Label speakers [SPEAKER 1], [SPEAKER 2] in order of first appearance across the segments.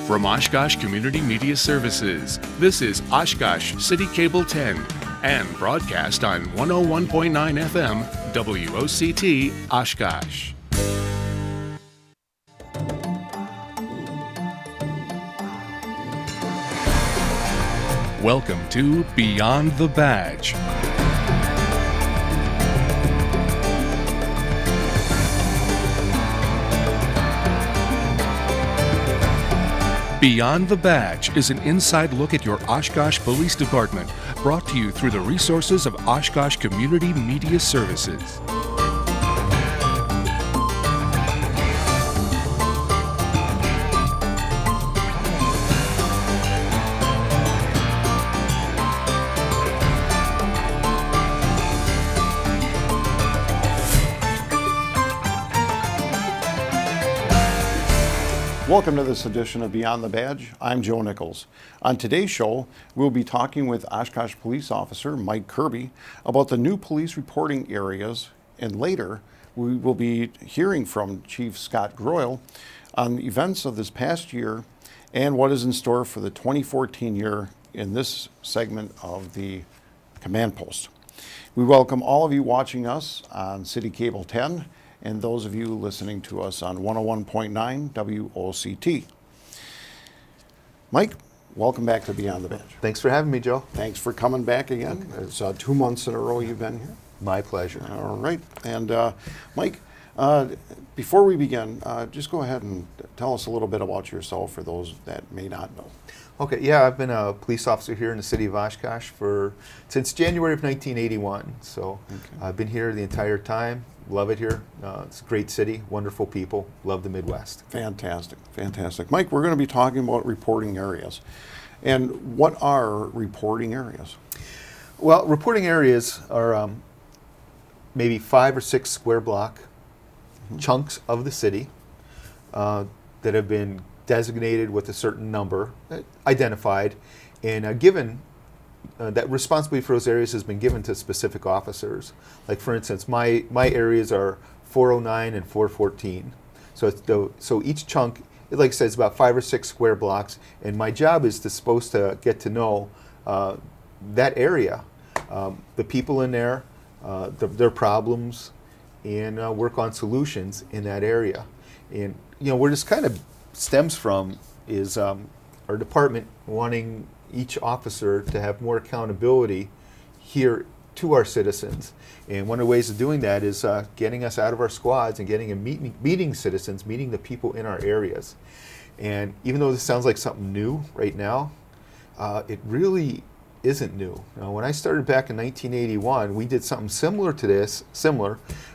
[SPEAKER 1] From Oshkosh Community Media Services, this is Oshkosh City Cable 10 and broadcast on 101.9 FM WOCT Oshkosh. Welcome to Beyond the Badge. Beyond the Badge is an inside look at your Oshkosh Police Department, brought to you through the resources of Oshkosh Community Media Services.
[SPEAKER 2] Welcome to this edition of Beyond the Badge. I'm Joe Nichols. On today's show, we'll be talking with Oshkosh Police Officer Mike Kirby about the new police reporting areas, and later we will be hearing from Chief Scott Groyle on the events of this past year and what is in store for the 2014 year in this segment of the Command Post. We welcome all of you watching us on City Cable 10 and those of you listening to us on 101.9 WOCT. Mike, welcome back to Beyond the Badge.
[SPEAKER 3] Thanks for having me, Joe.
[SPEAKER 2] Thanks for coming back again. It's 2 months in a row you've been here.
[SPEAKER 3] My pleasure.
[SPEAKER 2] All right. And Mike, before we begin, just go ahead and tell us a little bit about yourself for those that may not know.
[SPEAKER 3] Okay, yeah, I've been a police officer here in the city of Oshkosh since January of 1981. So I've been here the entire time. Love it here. It's a great city, wonderful people. Love the Midwest.
[SPEAKER 2] Fantastic, fantastic. Mike, we're going to be talking about reporting areas. And what are reporting areas?
[SPEAKER 3] Well, reporting areas are maybe 5 or 6 square block chunks of the city that have been designated with a certain number, identified, and given that responsibility for those areas has been given to specific officers. Like, for instance, my areas are 409 and 414. So each chunk, like I said, is about 5 or 6 square blocks, and my job is supposed to get to know that area, the people in there, their problems, and work on solutions in that area. And where this kind of stems from is our department wanting each officer to have more accountability here to our citizens. And one of the ways of doing that is getting us out of our squads and getting and meeting citizens, meeting the people in our areas. And even though this sounds like something new right now, it really isn't new. When I started back in 1981, we did something similar to this,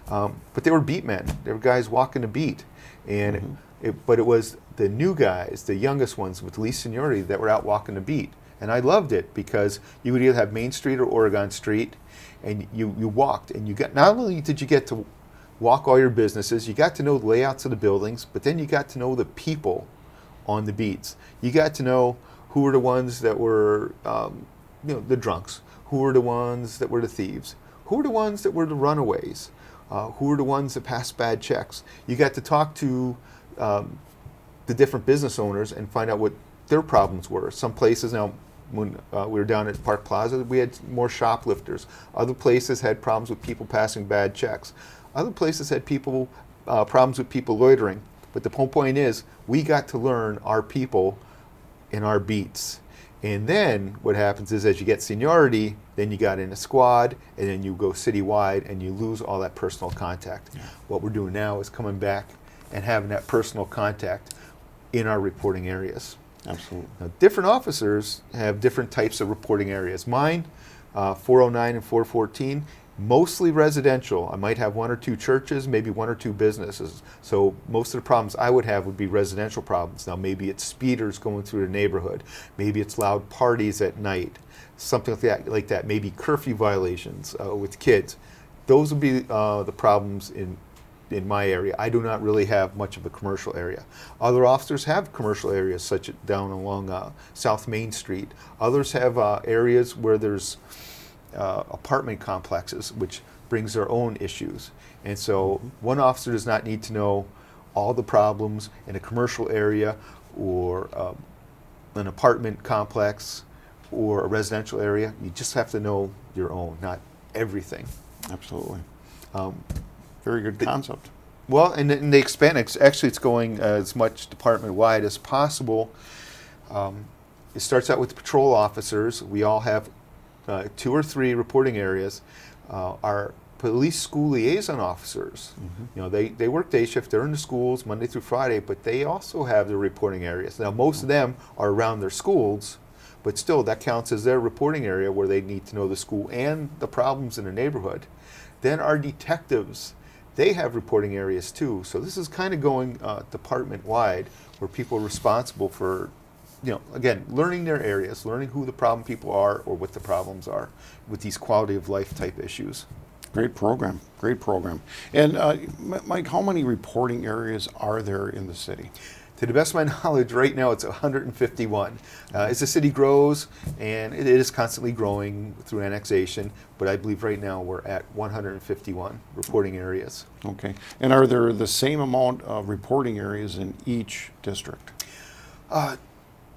[SPEAKER 3] but they were beat men. They were guys walking a beat. And but it was the new guys, the youngest ones with least seniority, that were out walking the beat. And I loved it because you would either have Main Street or Oregon Street, and you walked, and you got, not only did you get to walk all your businesses, you got to know the layouts of the buildings, but then you got to know the people on the beats. You got to know who were the ones that were the drunks, who were the ones that were the thieves, who were the ones that were the runaways, who were the ones that passed bad checks. You got to talk to the different business owners and find out what their problems were. Some places, now when we were down at Park Plaza, we had more shoplifters. Other places had problems with people passing bad checks. Other places had problems with people loitering. But the whole point is, we got to learn our people in our beats. And then what happens is, as you get seniority, then you got in a squad, and then you go citywide, and you lose all that personal contact. Yeah. What we're doing now is coming back and having that personal contact in our reporting areas.
[SPEAKER 2] Absolutely.
[SPEAKER 3] Now, different officers have different types of reporting areas. Mine, 409 and 414, mostly residential. I might have 1 or 2 churches, maybe 1 or 2 businesses. So most of the problems I would have would be residential problems. Now, maybe it's speeders going through the neighborhood. Maybe it's loud parties at night, something like that. Maybe curfew violations with kids. Those would be the problems in my area. I do not really have much of a commercial area. Other officers have commercial areas, such as down along South Main Street. Others have areas where there's apartment complexes, which brings their own issues. And so one officer does not need to know all the problems in a commercial area or an apartment complex or a residential area, you just have to know your own, not everything.
[SPEAKER 2] Absolutely. Very good concept.
[SPEAKER 3] Well, and they expand. Actually, it's going as much department-wide as possible. It starts out with patrol officers. We all have 2 or 3 reporting areas. Our police school liaison officers, you know, they work day shift. They're in the schools Monday through Friday, but they also have their reporting areas. Now, most of them are around their schools, but still, that counts as their reporting area where they need to know the school and the problems in the neighborhood. Then our detectives, they have reporting areas too. So this is kind of going department-wide, where people are responsible for, you know, again, learning their areas, learning who the problem people are or what the problems are with these quality of life type issues.
[SPEAKER 2] Great program. Great program. And Mike, how many reporting areas are there in the city?
[SPEAKER 3] To the best of my knowledge, right now it's 151. As the city grows, and it is constantly growing through annexation, but I believe right now we're at 151 reporting areas.
[SPEAKER 2] Okay. And are there the same amount of reporting areas in each district?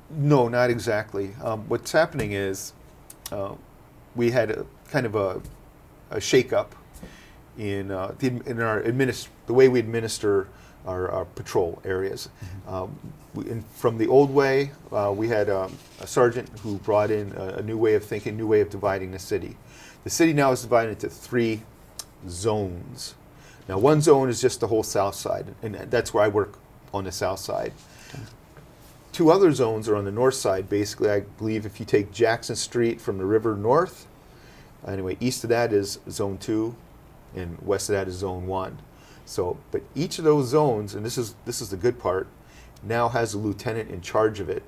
[SPEAKER 3] No, not exactly. What's happening is we had a kind of a shake-up in the way we administer our patrol areas. From the old way, we had a sergeant who brought in a new way of thinking, new way of dividing the city. The city now is divided into 3 zones. Now, one zone is just the whole south side, and that's where I work, on the south side. Okay. 2 other zones are on the north side. Basically, I believe if you take Jackson Street from the river north, anyway, east of that is zone 2, and west of that is zone 1. So, but each of those zones, and this is the good part, now has a lieutenant in charge of it,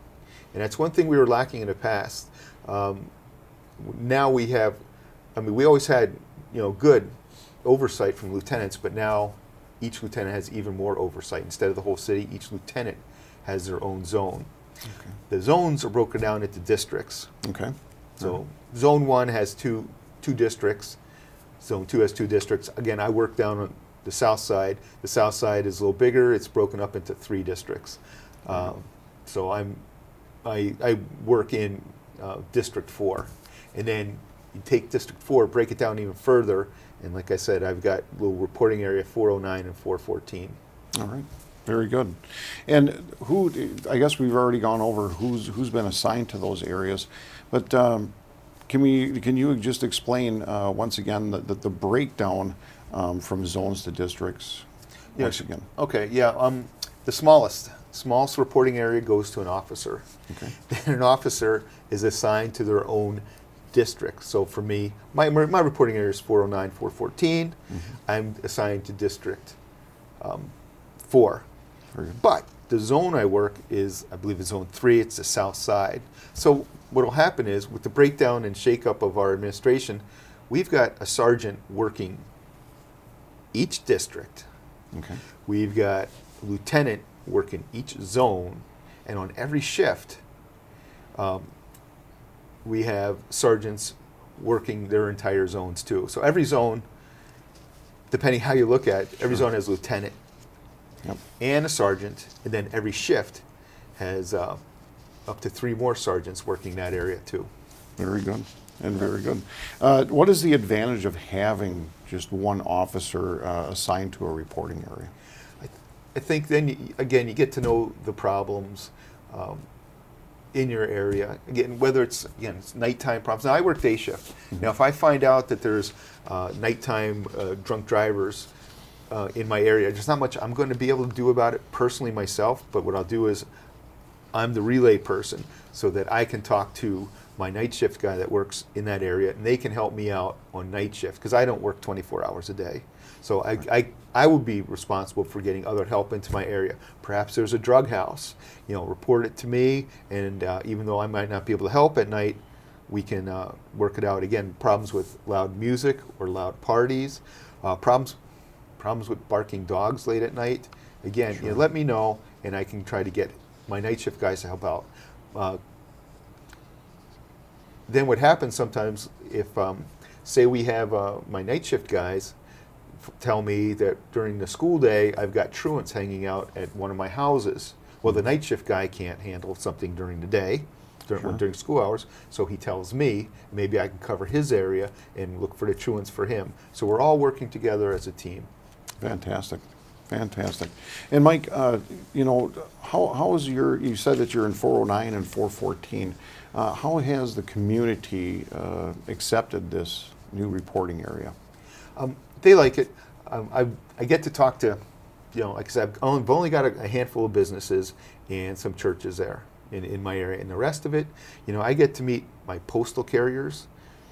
[SPEAKER 3] and that's one thing we were lacking in the past. Now we have, I mean, we always had, you know, good oversight from lieutenants, but now each lieutenant has even more oversight. Instead of the whole city, each lieutenant has their own zone. Okay. The zones are broken down into districts.
[SPEAKER 2] Okay.
[SPEAKER 3] So zone 1 has two districts. Zone 2 has 2 districts. Again, I work down on the south side. The south side is a little bigger. It's broken up into 3 districts. So I work in District 4. And then you take District 4, break it down even further, and like I said, I've got a little reporting area 409 and 414.
[SPEAKER 2] All right. Very good. And I guess we've already gone over who's been assigned to those areas, but can you just explain once again the breakdown from zones to districts?
[SPEAKER 3] Yeah.
[SPEAKER 2] Once again.
[SPEAKER 3] Okay. Yeah. The smallest reporting area goes to an officer.
[SPEAKER 2] Okay.
[SPEAKER 3] Then an officer is assigned to their own district. So for me, my reporting area is 409, 414. Mm-hmm. I'm assigned to District 4. But the zone I work is, I believe, is zone 3. It's the south side. So what will happen is, with the breakdown and shakeup of our administration, we've got a sergeant working each district.
[SPEAKER 2] Okay.
[SPEAKER 3] We've got a lieutenant working each zone, and on every shift, we have sergeants working their entire zones too. So every zone, depending how you look at it, every zone has a lieutenant. Yep. And a sergeant, and then every shift has up to 3 more sergeants working that area too.
[SPEAKER 2] Very good, and very good. What is the advantage of having just one officer assigned to a reporting area?
[SPEAKER 3] I think then, you get to know the problems in your area. Again, whether it's nighttime problems. Now, I work day shift. Mm-hmm. Now, if I find out that there's nighttime drunk drivers in my area, there's not much I'm going to be able to do about it personally myself, but what I'll do is I'm the relay person so that I can talk to my night shift guy that works in that area, and they can help me out on night shift because I don't work 24 hours a day. So I would be responsible for getting other help into my area. Perhaps there's a drug house, report it to me, and even though I might not be able to help at night, we can work it out. Again, problems with loud music or loud parties, problems with barking dogs late at night. Again,
[SPEAKER 2] sure.
[SPEAKER 3] Let me know, and I can try to get my night shift guys to help out. Then what happens sometimes if, say we have my night shift guys tell me that during the school day I've got truants hanging out at one of my houses. Well, the night shift guy can't handle something during the day, during school hours, so he tells me maybe I can cover his area and look for the truants for him. So we're all working together as a team.
[SPEAKER 2] Fantastic. Fantastic. And Mike, how is you said that you're in 409 and 414. How has the community accepted this new reporting area?
[SPEAKER 3] They like it. I get to talk to, like I said, I've only got a handful of businesses and some churches there in my area. And the rest of it, I get to meet my postal carriers.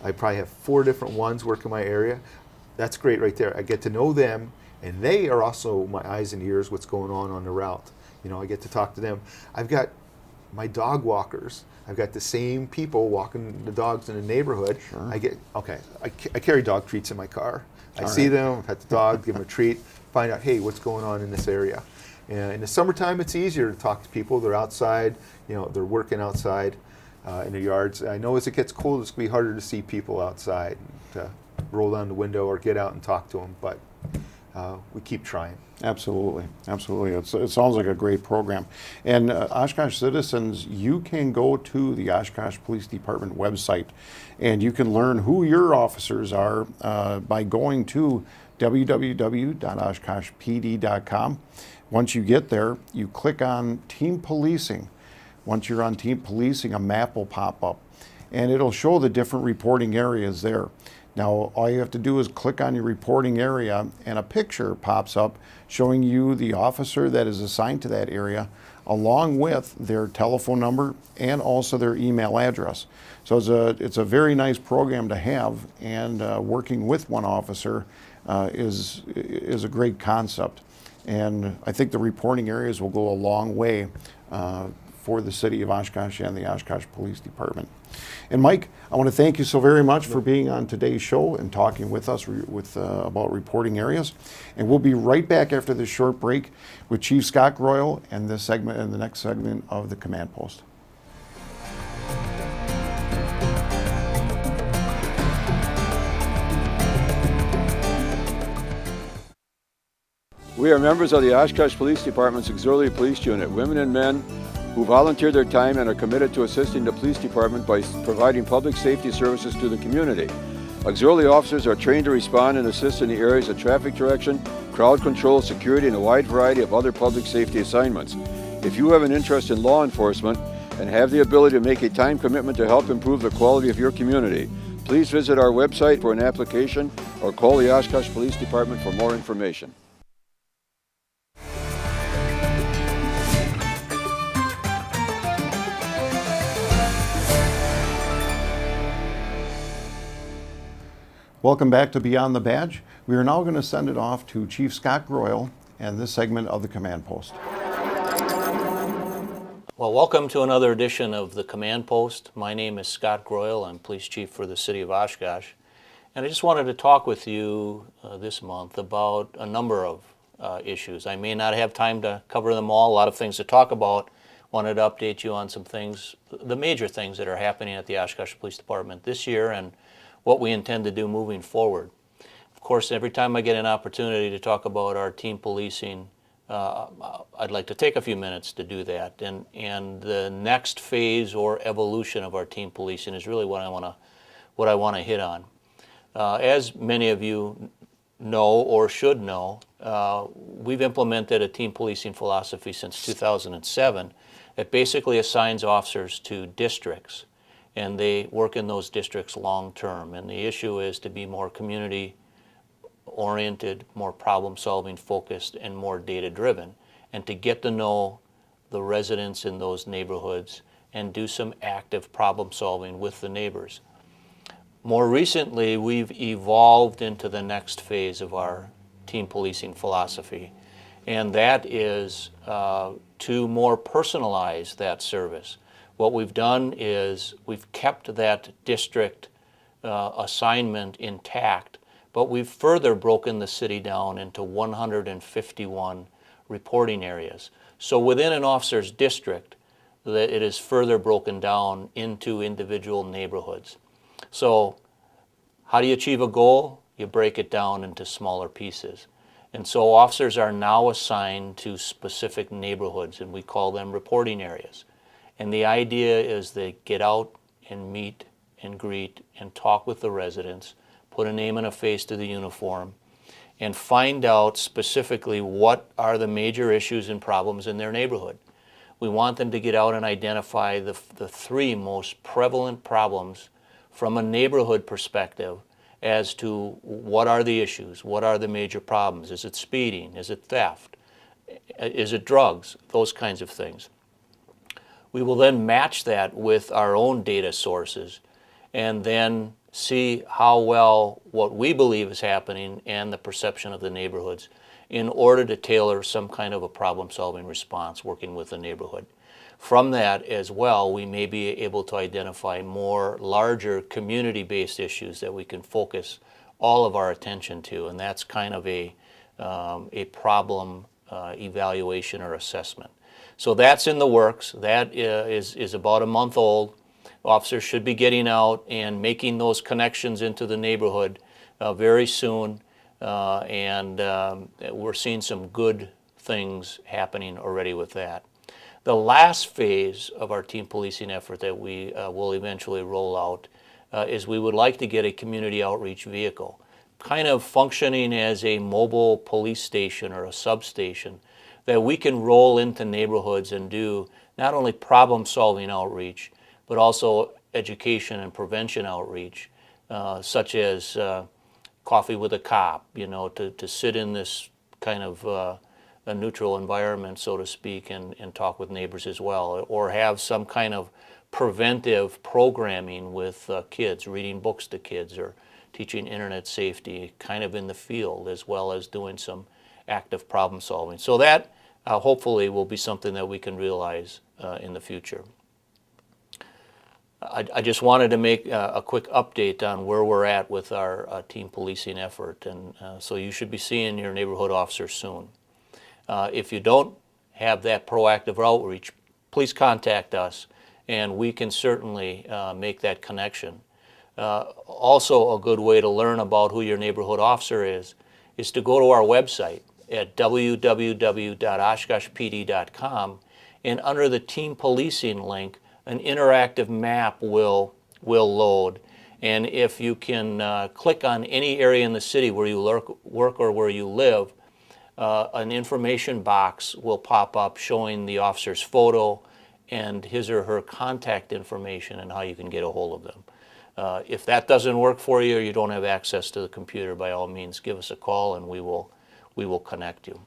[SPEAKER 3] I probably have 4 different ones work in my area. That's great right there. I get to know them, and they are also my eyes and ears, what's going on the route. I get to talk to them. I've got my dog walkers. I've got the same people walking the dogs in the neighborhood.
[SPEAKER 2] Sure.
[SPEAKER 3] I carry dog treats in my car. I see them, I pet the dog, give them a treat, find out, hey, what's going on in this area. And in the summertime, it's easier to talk to people. They're outside, they're working outside in their yards. I know as it gets cold, it's going to be harder to see people outside, to roll down the window or get out and talk to them, but we keep trying.
[SPEAKER 2] Absolutely, absolutely. It sounds like a great program. And Oshkosh citizens, you can go to the Oshkosh Police Department website, and you can learn who your officers are by going to www.oshkoshpd.com. Once you get there, you click on Team Policing. Once you're on Team Policing, a map will pop up, and it'll show the different reporting areas there. Now, all you have to do is click on your reporting area, and a picture pops up showing you the officer that is assigned to that area, along with their telephone number and also their email address. So it's a very nice program to have, and working with one officer is a great concept. And I think the reporting areas will go a long way for the city of Oshkosh and the Oshkosh Police Department. And Mike, I want to thank you so very much for being on today's show and talking with us about reporting areas. And we'll be right back after this short break with Chief Scott Groyle and the next segment of the Command Post.
[SPEAKER 4] We are members of the Oshkosh Police Department's Auxiliary Police Unit, women and men who volunteer their time and are committed to assisting the police department by providing public safety services to the community. Auxiliary officers are trained to respond and assist in the areas of traffic direction, crowd control, security, and a wide variety of other public safety assignments. If you have an interest in law enforcement and have the ability to make a time commitment to help improve the quality of your community, please visit our website for an application or call the Oshkosh Police Department for more information.
[SPEAKER 2] Welcome back to Beyond the Badge. We are now going to send it off to Chief Scott Groyle and this segment of the Command Post.
[SPEAKER 5] Well, welcome to another edition of the Command Post. My name is Scott Groyle. I'm Police Chief for the City of Oshkosh. And I just wanted to talk with you this month about a number of issues. I may not have time to cover them all, a lot of things to talk about. Wanted to update you on some things, the major things that are happening at the Oshkosh Police Department this year and what we intend to do moving forward. Of course, every time I get an opportunity to talk about our team policing, I'd like to take a few minutes to do that. And the next phase or evolution of our team policing is really what I want to hit on. As many of you know or should know, we've implemented a team policing philosophy since 2007 that basically assigns officers to districts, and they work in those districts long term. And the issue is to be more community oriented, more problem solving focused, and more data driven, and to get to know the residents in those neighborhoods and do some active problem solving with the neighbors. More recently, we've evolved into the next phase of our team policing philosophy, and that is to more personalize that service. What we've done is we've kept that district assignment intact, but we've further broken the city down into 151 reporting areas. So within an officer's district, that it is further broken down into individual neighborhoods. So how do you achieve a goal? You break it down into smaller pieces. And so officers are now assigned to specific neighborhoods, and we call them reporting areas. And the idea is they get out and meet and greet and talk with the residents, put a name and a face to the uniform, and find out specifically what are the major issues and problems in their neighborhood. We want them to get out and identify the three most prevalent problems from a neighborhood perspective as to what are the issues, what are the major problems. Is it speeding? Is it theft? Is it drugs? Those kinds of things. We will then match that with our own data sources and then see how well what we believe is happening and the perception of the neighborhoods in order to tailor some kind of a problem-solving response working with the neighborhood. From that as well, we may be able to identify more larger community-based issues that we can focus all of our attention to, and that's kind of a problem evaluation or assessment. So that's in the works. That is about a month old. Officers should be getting out and making those connections into the neighborhood very soon, and we're seeing some good things happening already with that. The last phase of our team policing effort that we will eventually roll out is we would like to get a community outreach vehicle, kind of functioning as a mobile police station or a substation that we can roll into neighborhoods and do not only problem-solving outreach, but also education and prevention outreach, such as coffee with a cop, to sit in this kind of a neutral environment, so to speak, and talk with neighbors as well, or have some kind of preventive programming with kids, reading books to kids or teaching internet safety kind of in the field, as well as doing some active problem solving. So that hopefully will be something that we can realize in the future. I just wanted to make a quick update on where we're at with our team policing effort, and so you should be seeing your neighborhood officer soon. If you don't have that proactive outreach, please contact us, and we can certainly make that connection. Also, a good way to learn about who your neighborhood officer is to go to our website at www.oshkoshpd.com, and under the team policing link, an interactive map will load. And if you can click on any area in the city where you work or where you live, an information box will pop up showing the officer's photo and his or her contact information and how you can get a hold of them. If that doesn't work for you or you don't have access to the computer, by all means give us a call and we will connect you.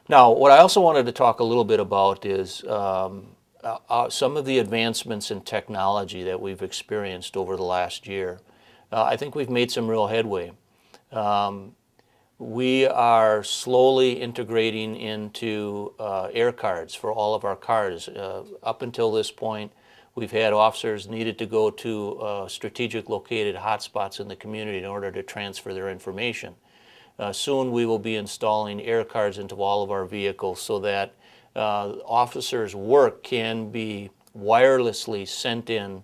[SPEAKER 5] Now, what I also wanted to talk a little bit about is some of the advancements in technology that we've experienced over the last year. I think we've made some real headway. We are slowly integrating into air cards for all of our cars. Up until this point, we've had officers needed to go to strategic located hotspots in the community in order to transfer their information. Soon we will be installing air cards into all of our vehicles so that officers' work can be wirelessly sent in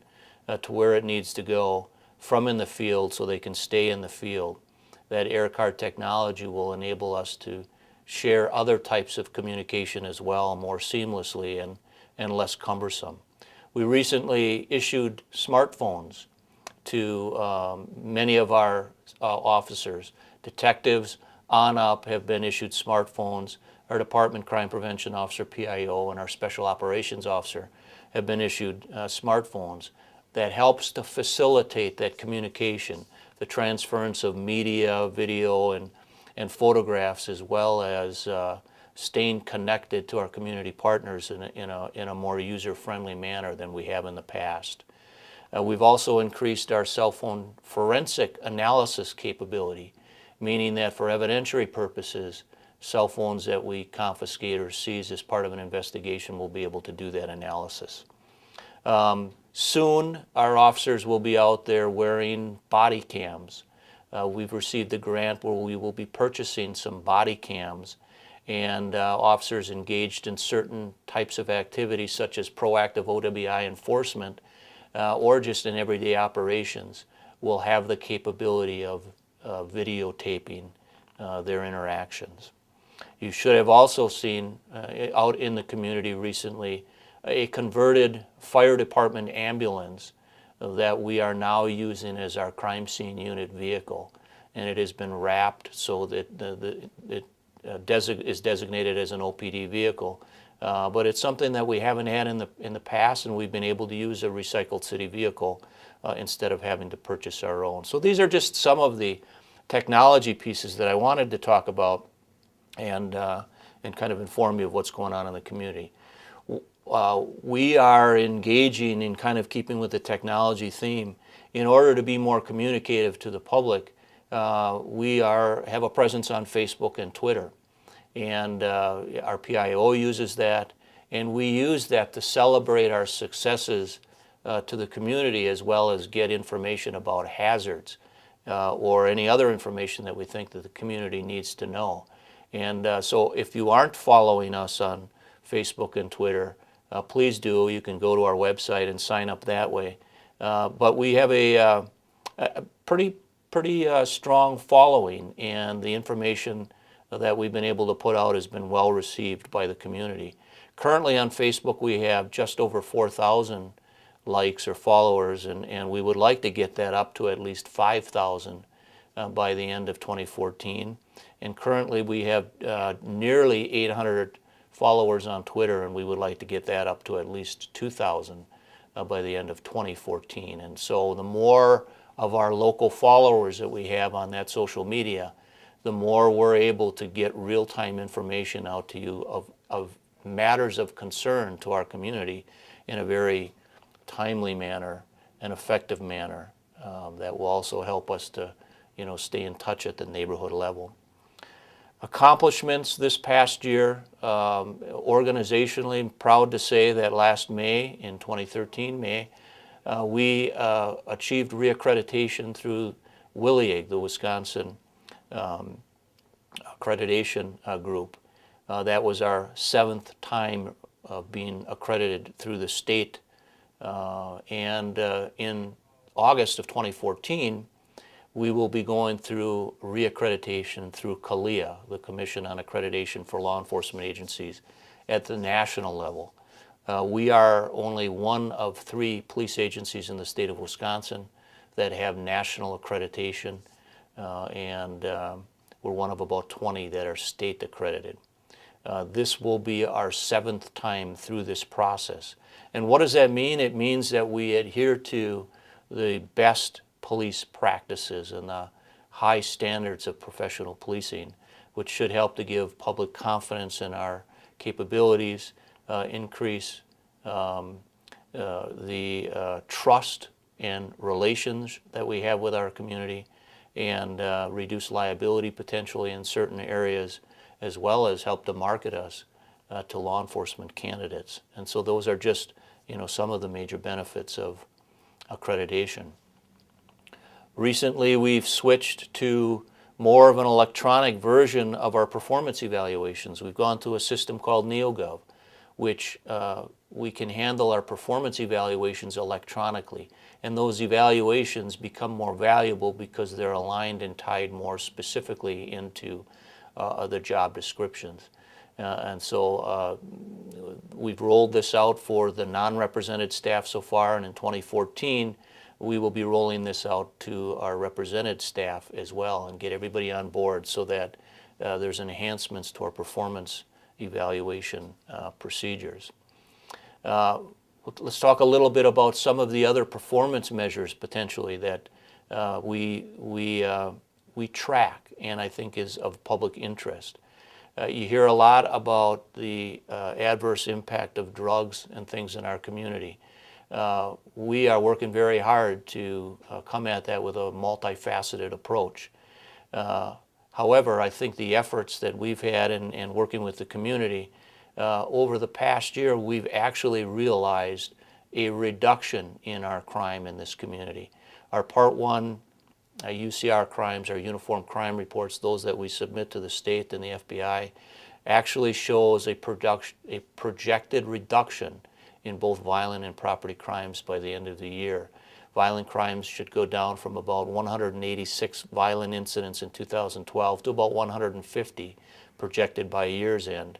[SPEAKER 5] to where it needs to go from in the field so they can stay in the field. That air card technology will enable us to share other types of communication as well more seamlessly and less cumbersome. We recently issued smartphones to many of our officers. Detectives on up have been issued smartphones. Our Department Crime Prevention Officer, PIO, and our Special Operations Officer have been issued smartphones that helps to facilitate that communication, the transference of media, video, and photographs, as well as staying connected to our community partners in a more user-friendly manner than we have in the past. We've also increased our cell phone forensic analysis capability, meaning that for evidentiary purposes, cell phones that we confiscate or seize as part of an investigation will be able to do that analysis. Soon, our officers will be out there wearing body cams. We've received a grant where we will be purchasing some body cams, and officers engaged in certain types of activities such as proactive OWI enforcement or just in everyday operations will have the capability of videotaping their interactions. You should have also seen out in the community recently a converted fire department ambulance that we are now using as our crime scene unit vehicle. And it has been wrapped so that it is designated as an OPD vehicle. But it's something that we haven't had in the past, and we've been able to use a recycled city vehicle instead of having to purchase our own. So these are just some of the technology pieces that I wanted to talk about and kind of inform you of what's going on in the community. We are engaging in kind of keeping with the technology theme. In order to be more communicative to the public, we have a presence on Facebook and Twitter. And our PIO uses that, and we use that to celebrate our successes to the community, as well as get information about hazards or any other information that we think that the community needs to know. And so if you aren't following us on Facebook and Twitter, please do. You can go to our website and sign up that way. But we have a pretty strong following, and the information that we've been able to put out has been well received by the community. Currently on Facebook we have just over 4,000 likes or followers, and we would like to get that up to at least 5,000 by the end of 2014. And currently we have nearly 800 followers on Twitter, and we would like to get that up to at least 2,000 by the end of 2014. And so the more of our local followers that we have on that social media, the more we're able to get real-time information out to you of matters of concern to our community in a very timely manner, an effective manner that will also help us to, stay in touch at the neighborhood level. Accomplishments this past year, organizationally, I'm proud to say that last May, in 2013 May, we achieved reaccreditation through WILIAG, the Wisconsin accreditation group. That was our 7th time of being accredited through the state. And in August of 2014, we will be going through reaccreditation through CALEA, the Commission on Accreditation for Law Enforcement Agencies, at the national level. We are only one of 3 police agencies in the state of Wisconsin that have national accreditation, and we're one of about 20 that are state accredited. This will be our 7th time through this process. And what does that mean? It means that we adhere to the best police practices and the high standards of professional policing, which should help to give public confidence in our capabilities, increase the trust and relations that we have with our community, and reduce liability potentially in certain areas, as well as help to market us to law enforcement candidates. And so those are just some of the major benefits of accreditation. Recently we've switched to more of an electronic version of our performance evaluations. We've gone to a system called NeoGov, which we can handle our performance evaluations electronically. And those evaluations become more valuable because they're aligned and tied more specifically into the job descriptions. And so we've rolled this out for the non-represented staff so far, and in 2014 we will be rolling this out to our represented staff as well and get everybody on board so that there's enhancements to our performance evaluation procedures. Let's talk a little bit about some of the other performance measures potentially that we track and I think is of public interest. You hear a lot about the adverse impact of drugs and things in our community. We are working very hard to come at that with a multifaceted approach. However, I think the efforts that we've had in working with the community over the past year, we've actually realized a reduction in our crime in this community. Our Part 1 UCR crimes, our Uniform Crime Reports, those that we submit to the state and the FBI, actually shows a projected reduction in both violent and property crimes by the end of the year. violent crimes should go down from about 186 violent incidents in 2012 to about 150 projected by year's end.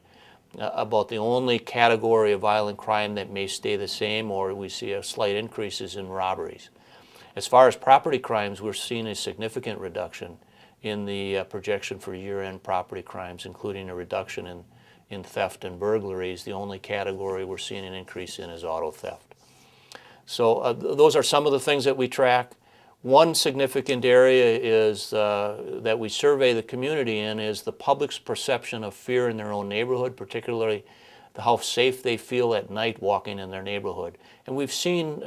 [SPEAKER 5] About the only category of violent crime that may stay the same, or we see a slight increase, is in robberies. As far as property crimes, we're seeing a significant reduction in the projection for year-end property crimes, including a reduction in theft and burglaries. The only category we're seeing an increase in is auto theft. So those are some of the things that we track. One significant area is that we survey the community in is the public's perception of fear in their own neighborhood, particularly how safe they feel at night walking in their neighborhood. And we've seen,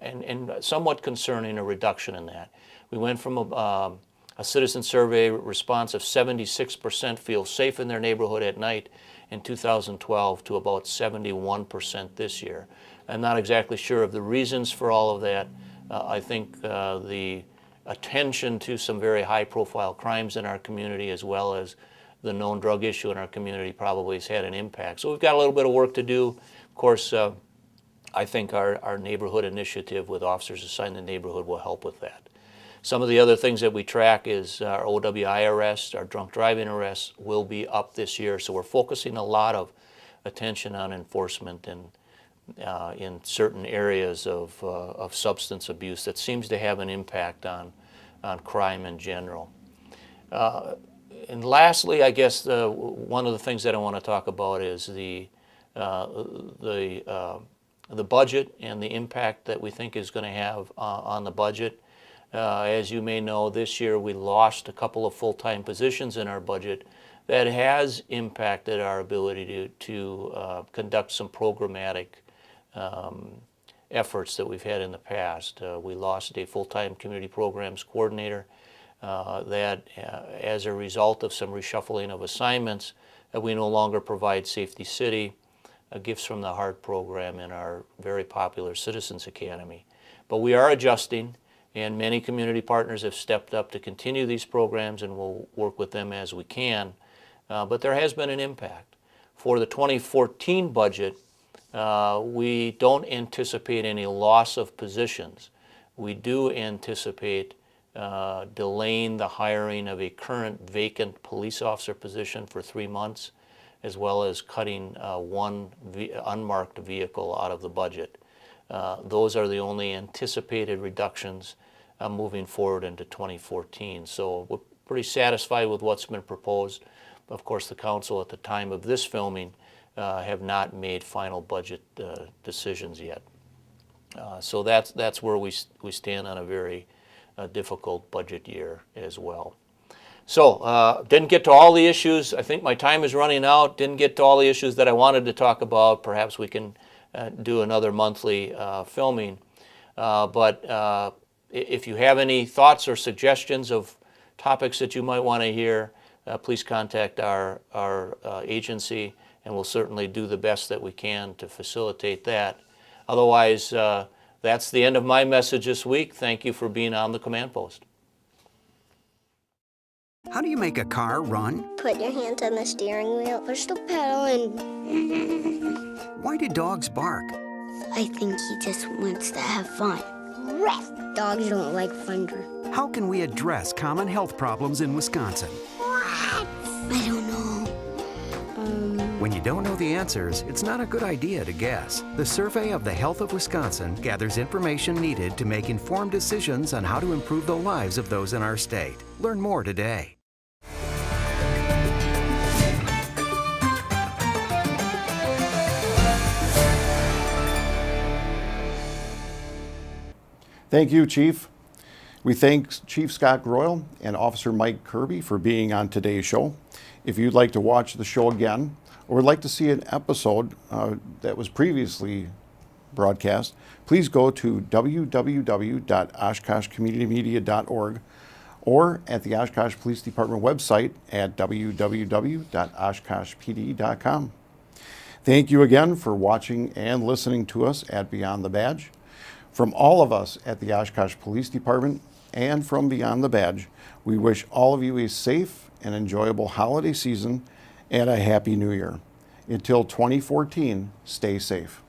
[SPEAKER 5] and somewhat concerning, a reduction in that. We went from a citizen survey response of 76% feel safe in their neighborhood at night in 2012 to about 71% this year. I'm not exactly sure of the reasons for all of that. I think the attention to some very high-profile crimes in our community, as well as the known drug issue in our community, probably has had an impact. So we've got a little bit of work to do. Of course, I think our neighborhood initiative with Officers Assigned to the Neighborhood will help with that. Some of the other things that we track is our OWI arrests, our drunk driving arrests will be up this year. So we're focusing a lot of attention on enforcement and in certain areas of substance abuse that seems to have an impact on crime in general. And lastly, I guess one of the things that I want to talk about is the budget and the impact that we think is going to have on the budget. As you may know, this year we lost a couple of full-time positions in our budget. That has impacted our ability to conduct some programmatic efforts that we've had in the past. We lost a full-time community programs coordinator that as a result of some reshuffling of assignments, we no longer provide Safety City, Gifts from the Heart program in our very popular Citizens Academy. But we are adjusting, and many community partners have stepped up to continue these programs, and we'll work with them as we can. But there has been an impact. For the 2014 budget, we don't anticipate any loss of positions. We do anticipate delaying the hiring of a current vacant police officer position for 3 months, as well as cutting one unmarked vehicle out of the budget. Those are the only anticipated reductions moving forward into 2014. So we're pretty satisfied with what's been proposed. Of course, the council at the time of this filming have not made final budget decisions yet. So that's where we stand on a very difficult budget year as well. So didn't get to all the issues. I think my time is running out. Didn't get to all the issues that I wanted to talk about. Perhaps we can do another monthly filming. But if you have any thoughts or suggestions of topics that you might want to hear, please contact our agency, and we'll certainly do the best that we can to facilitate that. Otherwise, that's the end of my message this week. Thank you for being on the command post.
[SPEAKER 6] How do you make a car run?
[SPEAKER 7] Put your hands on the steering wheel, push the pedal, and...
[SPEAKER 6] Why do dogs bark?
[SPEAKER 7] I think he just wants to have fun. Dogs don't like thunder.
[SPEAKER 6] How can we address common health problems in Wisconsin?
[SPEAKER 7] I don't know.
[SPEAKER 6] When you don't know the answers, it's not a good idea to guess. The Survey of the Health of Wisconsin gathers information needed to make informed decisions on how to improve the lives of those in our state. Learn more today.
[SPEAKER 2] Thank you, Chief. We thank Chief Scott Groyle and Officer Mike Kirby for being on today's show. If you'd like to watch the show again, or would like to see an episode that was previously broadcast, please go to www.oshkoshcommunitymedia.org or at the Oshkosh Police Department website at www.oshkoshpd.com. Thank you again for watching and listening to us at Beyond the Badge. From all of us at the Oshkosh Police Department and from Beyond the Badge, we wish all of you a safe and enjoyable holiday season and a Happy New Year. Until 2014, stay safe.